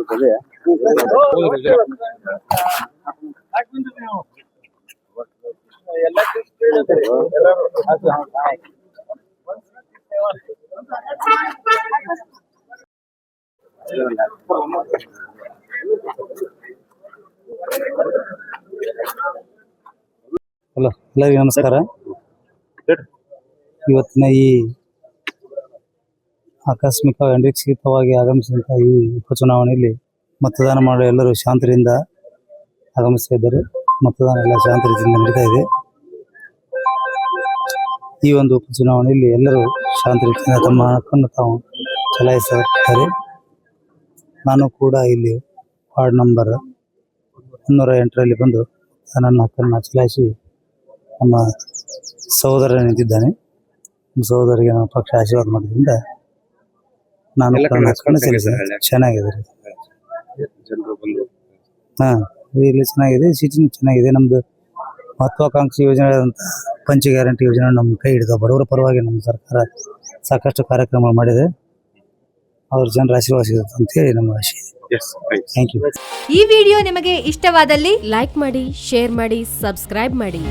ಆಗ್ತದೆ. ಹಲೋ, ಎಲ್ಲರಿಗೂ ನಮಸ್ಕಾರ. ಇವತ್ತಿನ ಈ ಆಕಸ್ಮಿಕ ಅನಿರೀಕ್ಷಿತವಾಗಿ ಆಗಮಿಸಿದಂತಹ ಈ ಉಪಚುನಾವಣೆಯಲ್ಲಿ ಮತದಾನ ಮಾಡಲು ಎಲ್ಲರೂ ಶಾಂತಿಯಿಂದ ಆಗಮಿಸ್ತಾ ಇದ್ದಾರೆ. ಮತದಾನ ಎಲ್ಲ ಶಾಂತ ರೀತಿಯಿಂದ ನಡೀತಾ ಇದೆ. ಈ ಒಂದು ಉಪಚುನಾವಣೆಯಲ್ಲಿ ಎಲ್ಲರೂ ಶಾಂತ ರೀತಿಯಿಂದ ತಮ್ಮ ಹಕ್ಕನ್ನು ತಾವು ಚಲಾಯಿಸುತ್ತಾರೆ. ನಾನು ಕೂಡ ಇಲ್ಲಿ ವಾರ್ಡ್ ನಂಬರ್ 108ರಲ್ಲಿ ಬಂದು ನನ್ನ ಹಕ್ಕನ್ನು ಚಲಾಯಿಸಿ ನಮ್ಮ ಸಹೋದರ ನಿಂತಿದ್ದಾನೆ. ಸಹೋದರಿಗೆ ನಮ್ಮ ಪಕ್ಷ ಆಶೀರ್ವಾದ ಮಾಡೋದ್ರಿಂದ ನಾನು ಚೆನ್ನಾಗಿದೆ. ಇಲ್ಲಿ ಚೆನ್ನಾಗಿದೆ, ಸೀಟಿನ ಚೆನ್ನಾಗಿದೆ. ನಮ್ದು ಮಹತ್ವಾಕಾಂಕ್ಷಿ ಯೋಜನೆಯಾದಂಥ ಪಂಚ ಗ್ಯಾರಂಟಿ ಯೋಜನೆ ನಮ್ಮ ಕೈ ಹಿಡಿದ ಬಡವರ ಪರವಾಗಿ ನಮ್ಮ ಸರ್ಕಾರ ಸಾಕಷ್ಟು ಕಾರ್ಯಕ್ರಮ ಮಾಡಿದೆ. ಅವ್ರ ಜನರ ಆಶೀರ್ವಾದ ಸಿಗುತ್ತೆ ಅಂತೇಳಿ ನಮ್ಮ ಆಶೆ ಇದೆ. Thank you. ಈ ವಿಡಿಯೋ ನಿಮಗೆ ಇಷ್ಟವಾದಲ್ಲಿ ಲೈಕ್ ಮಾಡಿ, ಶೇರ್ ಮಾಡಿ, ಸಬ್ಸ್ಕ್ರೈಬ್ ಮಾಡಿ.